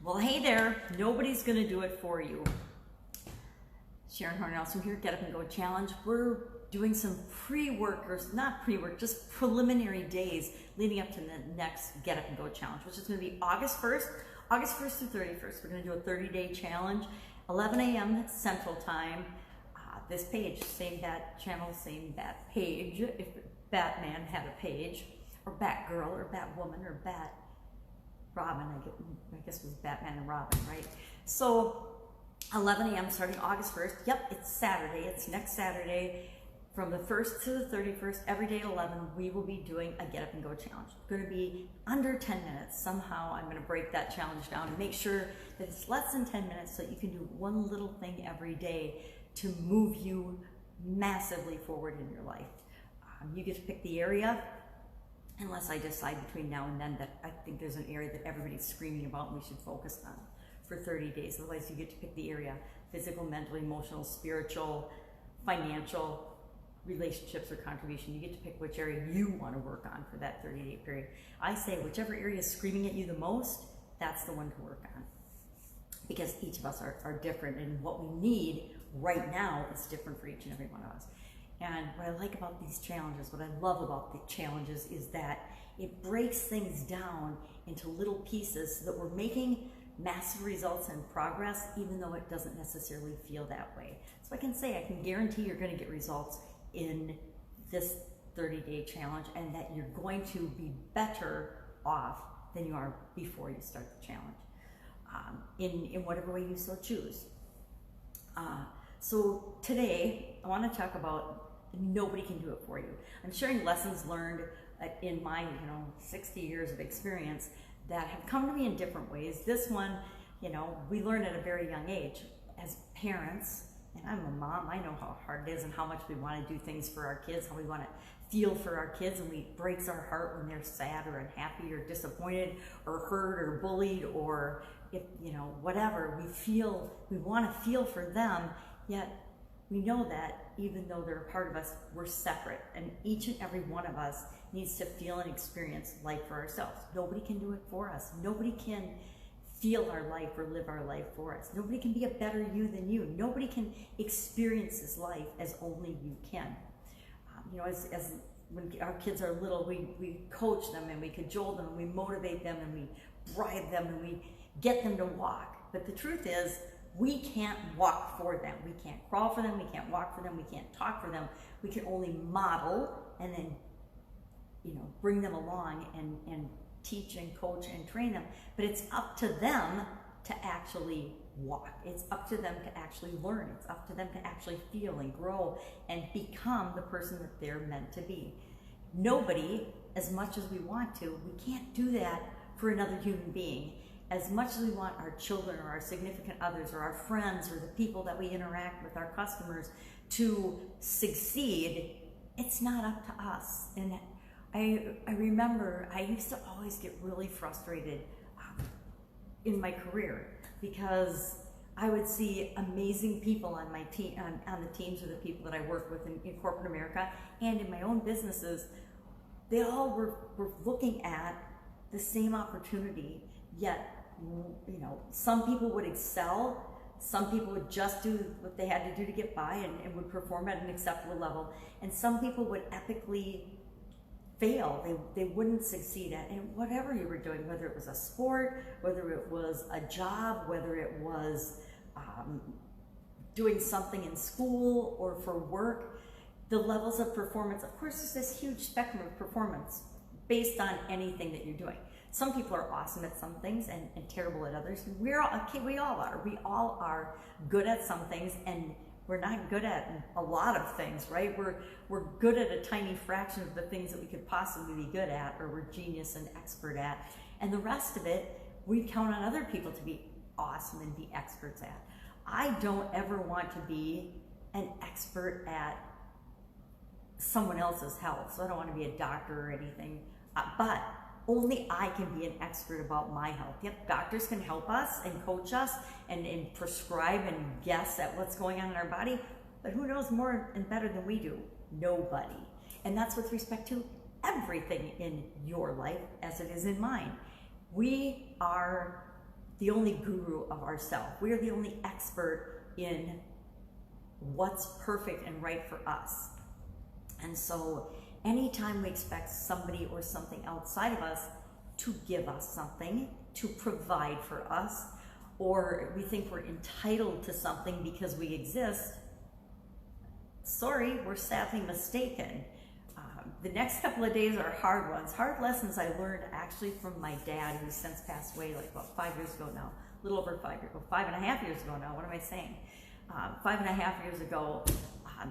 Well, hey there, nobody's gonna do it for you. Sharon Horne-Ellstrom here, Get Up and Go Challenge. We're doing some pre-work, or not pre-work, just preliminary days leading up to the next Get Up and Go Challenge, which is gonna be August 1st through 31st. We're gonna do a 30-day challenge, 11 a.m. Central Time. This page, same bat channel, same bat page, if Batman had a page, or Batgirl, or Batwoman, or Bat Robin, I guess it was Batman and Robin, right? So 11 a.m. starting August 1st. Yep, it's Saturday. It's next Saturday. From the 1st to the 31st, every day at 11, we will be doing a Get Up and Go challenge. It's going to be under 10 minutes. Somehow I'm going to break that challenge down and make sure that it's less than 10 minutes so you can do one little thing every day to move you massively forward in your life. You get to pick the area, unless I decide between now and then that I think there's an area that everybody's screaming about and we should focus on for 30 days. Otherwise, you get to pick the area: physical, mental, emotional, spiritual, financial, relationships, or contribution. You get to pick which area you want to work on for that 30-day period. I say whichever area is screaming at you the most, that's the one to work on. Because each of us are different, and what we need right now is different for each and every one of us. And what I like about these challenges, what I love about the challenges, is that it breaks things down into little pieces so that we're making massive results and progress, even though it doesn't necessarily feel that way. So I can guarantee you're going to get results in this 30-day challenge, and that you're going to be better off than you are before you start the challenge, in whatever way you so choose. So today, I want to talk about nobody can do it for you. I'm sharing lessons learned in my 60 years of experience that have come to me in different ways. This one, we learn at a very young age as parents, and I'm a mom. I know how hard it is and how much we want to do things for our kids, how we want to feel for our kids, and it breaks our heart when they're sad or unhappy or disappointed or hurt or bullied, or if whatever. We want to feel for them, yet we know that even though they're a part of us, we're separate, and each and every one of us needs to feel and experience life for ourselves. Nobody can do it for us. Nobody can feel our life or live our life for us. Nobody can be a better you than you. Nobody can experience this life as only you can. As when our kids are little, we coach them and we cajole them and we motivate them and we bribe them and we get them to walk. But the truth is, we can't walk for them. We can't crawl for them. We can't walk for them. We can't talk for them. We can only model and then, bring them along and teach and coach and train them. But it's up to them to actually walk. It's up to them to actually learn. It's up to them to actually feel and grow and become the person that they're meant to be. Nobody, as much as we want to, we can't do that for another human being. As much as we want our children or our significant others or our friends or the people that we interact with, our customers, to succeed, it's not up to us. And I remember I used to always get really frustrated in my career because I would see amazing people on my team, on the teams or the people that I work with in corporate America and in my own businesses. They all were looking at the same opportunity, yet some people would excel, some people would just do what they had to do to get by and would perform at an acceptable level, and some people would epically fail. They wouldn't succeed at whatever you were doing, whether it was a sport, whether it was a job, whether it was doing something in school or for work. The levels of performance, of course, there's this huge spectrum of performance based on anything that you're doing. Some people are awesome at some things and terrible at others. We all are. We all are good at some things, and we're not good at a lot of things, right? We're good at a tiny fraction of the things that we could possibly be good at, or we're genius and expert at. And the rest of it, we count on other people to be awesome and be experts at. I don't ever want to be an expert at someone else's health, so I don't want to be a doctor or anything, but only I can be an expert about my health. Yep, doctors can help us and coach us and prescribe and guess at what's going on in our body, but who knows more and better than we do? Nobody. And that's with respect to everything in your life as it is in mine. We are the only guru of ourselves. We are the only expert in what's perfect and right for us. And so anytime we expect somebody or something outside of us to give us something, to provide for us, or we think we're entitled to something because we exist, sorry, we're sadly mistaken. The next couple of days are hard ones. Hard lessons I learned actually from my dad, who's since passed away like about 5 years ago now. A little over 5 years, 5.5 years ago now. What am I saying? 5.5 years ago.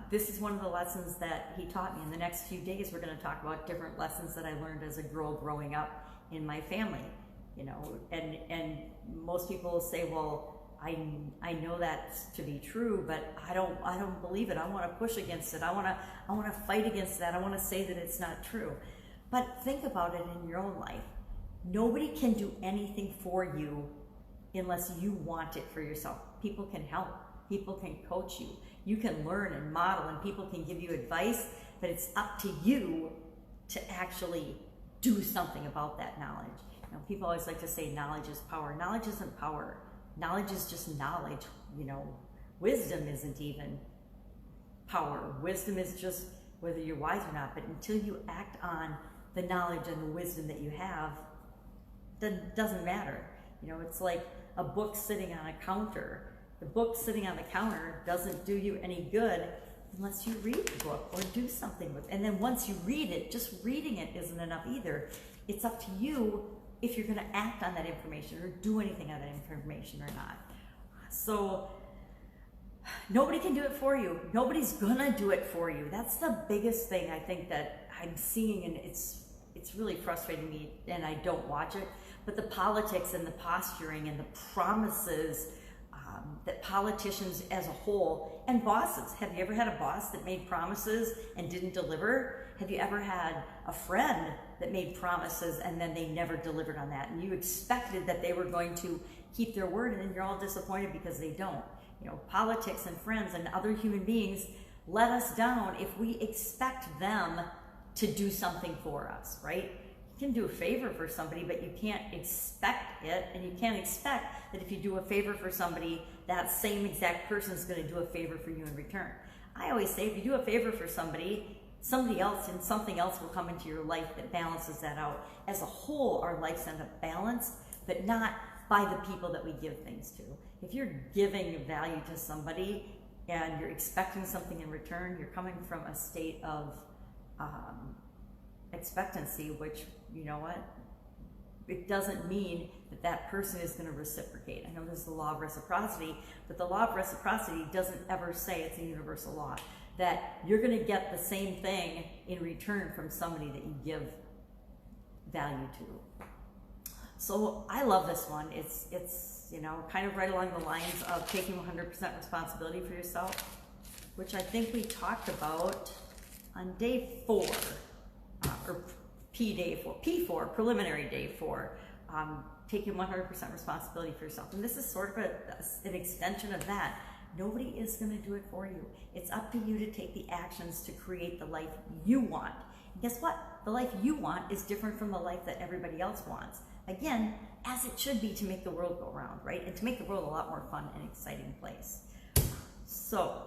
This is one of the lessons that he taught me. In the next few days, we're going to talk about different lessons that I learned as a girl growing up in my family. You know, and most people will say, well, I know that to be true, but I don't believe it. I want to push against it. I want to fight against that. I want to say that it's not true. But think about it in your own life. Nobody can do anything for you unless you want it for yourself. People can help. People can coach you. You can learn and model, and people can give you advice, but it's up to you to actually do something about that knowledge. You know, people always like to say knowledge is power. Knowledge isn't power. Knowledge is just knowledge. You know, wisdom isn't even power. Wisdom is just whether you're wise or not. But until you act on the knowledge and the wisdom that you have, that doesn't matter. You know, it's like a book sitting on a counter. The book sitting on the counter doesn't do you any good unless you read the book or do something with it. And then once you read it, just reading it isn't enough either. It's up to you if you're going to act on that information or do anything on that information or not. So nobody can do it for you. Nobody's going to do it for you. That's the biggest thing I think that I'm seeing, and it's really frustrating me, and I don't watch it. But the politics and the posturing and the promises that politicians as a whole, and bosses. Have you ever had a boss that made promises and didn't deliver? Have you ever had a friend that made promises and then they never delivered on that? And you expected that they were going to keep their word, and then you're all disappointed because they don't. You know, politics and friends and other human beings let us down if we expect them to do something for us, right? You can do a favor for somebody, but you can't expect it, and you can't expect that if you do a favor for somebody, that same exact person is going to do a favor for you in return. I always say if you do a favor for somebody else and something else will come into your life that balances that out. As a whole, our lives end up balanced, but not by the people that we give things to. If you're giving value to somebody and you're expecting something in return, you're coming from a state of expectancy, which, you know what, it doesn't mean that that person is going to reciprocate. I know there's the law of reciprocity, but the law of reciprocity doesn't ever say, it's a universal law, that you're going to get the same thing in return from somebody that you give value to. So I love this one. It's you know, kind of right along the lines of taking 100% responsibility for yourself, which I think we talked about on day 4, or P4, preliminary day 4, taking 100% responsibility for yourself. And this is sort of an extension of that. Nobody is going to do it for you. It's up to you to take the actions to create the life you want. And guess what? The life you want is different from the life that everybody else wants. Again, as it should be, to make the world go round, right? And to make the world a lot more fun and exciting place. So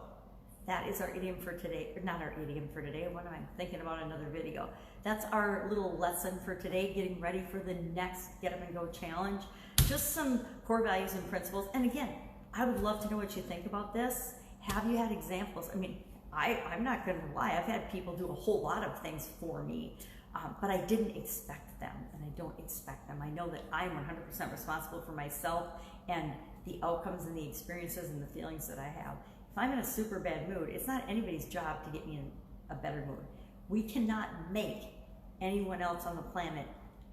that is our idiom for today, or not our idiom for today. What am I thinking about? Another video. That's our little lesson for today, getting ready for the next Get Up and Go challenge. Just some core values and principles. And again, I would love to know what you think about this. Have you had examples? I mean, I'm not going to lie. I've had people do a whole lot of things for me, but I didn't expect them, and I don't expect them. I know that I'm 100% responsible for myself and the outcomes and the experiences and the feelings that I have. If I'm in a super bad mood, it's not anybody's job to get me in a better mood. We cannot make anyone else on the planet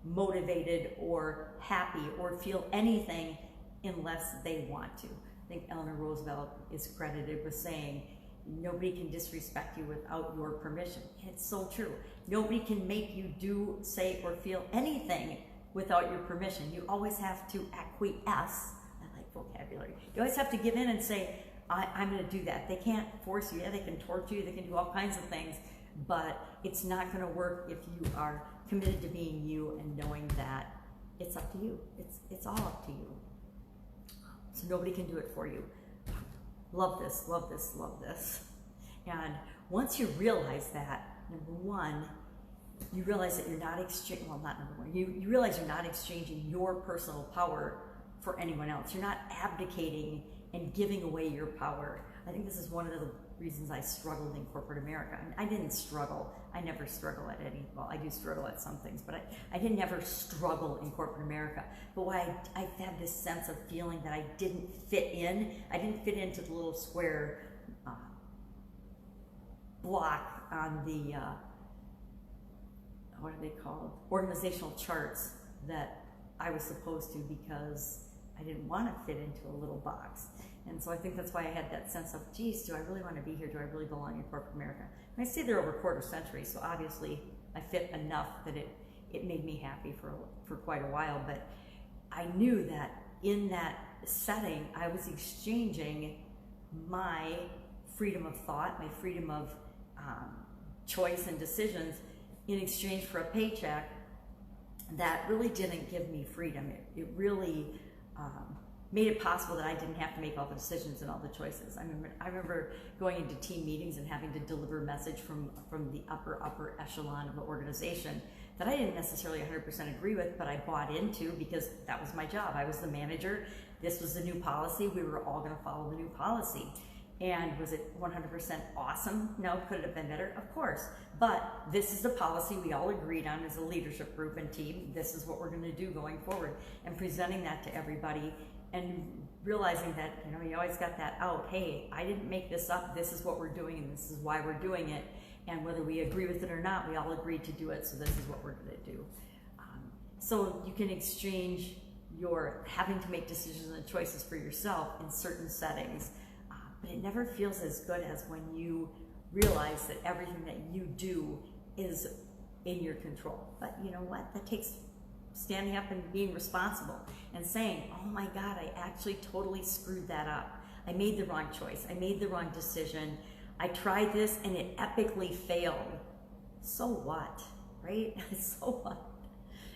motivated or happy or feel anything unless they want to. I think Eleanor Roosevelt is credited with saying, nobody can disrespect you without your permission. And it's so true. Nobody can make you do, say, or feel anything without your permission. You always have to acquiesce. I like vocabulary. You always have to give in and say, I'm going to do that. They can't force you. Yeah, they can torture you. They can do all kinds of things. But it's not going to work if you are committed to being you and knowing that it's up to you. It's all up to you. so nobody can do it for you. Love this, love this, love this. And once you realize that, number one, you realize that you're not exchanging, well, not number one, you realize you're not exchanging your personal power for anyone else. You're not abdicating and giving away your power. I think this is one of the reasons I struggled in corporate America. I didn't struggle. I never struggle at any, well, I do struggle at some things, but I didn't ever struggle in corporate America. But why I had this sense of feeling that I didn't fit in. I didn't fit into the little square block on the, what are they called? Organizational charts that I was supposed to, because I didn't want to fit into a little box. And so I think that's why I had that sense of, geez, do I really want to be here? Do I really belong in corporate America? And I stayed there over a quarter century, so obviously I fit enough that it made me happy for quite a while. But I knew that in that setting, I was exchanging my freedom of thought, my freedom of choice and decisions in exchange for a paycheck that really didn't give me freedom. It really made it possible that I didn't have to make all the decisions and all the choices. I remember going into team meetings and having to deliver a message from the upper echelon of the organization that I didn't necessarily 100% agree with, but I bought into because that was my job. I was the manager. This was the new policy. We were all going to follow the new policy. And was it 100% awesome? No. Could it have been better? Of course. But this is the policy we all agreed on as a leadership group and team. This is what we're going to do going forward, and presenting that to everybody and realizing that, you know, you always got that out. Hey, I didn't make this up. This is what we're doing, and this is why we're doing it. And whether we agree with it or not, we all agreed to do it. So this is what we're going to do. So you can exchange your having to make decisions and choices for yourself in certain settings. But it never feels as good as when you realize that everything that you do is in your control. But you know what? That takes standing up and being responsible and saying, oh my God, I actually totally screwed that up. I made the wrong choice. I made the wrong decision. I tried this and it epically failed. So what, right? So what?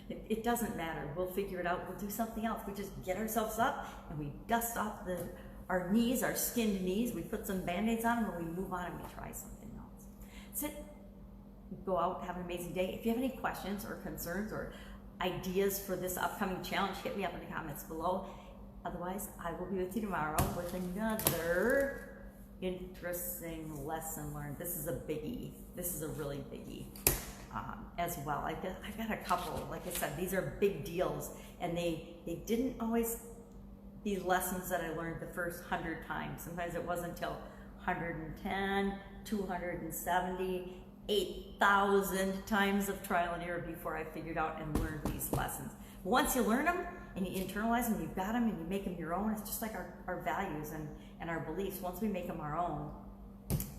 It doesn't matter. We'll figure it out. We'll do something else. We just get ourselves up and we dust off our knees, our skinned knees. We put some Band-Aids on them and we move on and we try something else. That's it. Go out, have an amazing day. If you have any questions or concerns or ideas for this upcoming challenge, hit me up in the comments below. Otherwise, I will be with you tomorrow with another interesting lesson learned. This is a biggie. This is a really biggie as well. I've got a couple. Like I said, these are big deals, and they didn't always be lessons that I learned the first 100 times. Sometimes it wasn't until 110, 270, 8,000 times of trial and error before I figured out and learned these lessons. But once you learn them and you internalize them, you've got them and you make them your own, it's just like our values and our beliefs. Once we make them our own,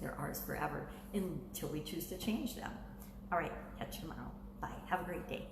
they're ours forever until we choose to change them. All right, catch you tomorrow. Bye. Have a great day.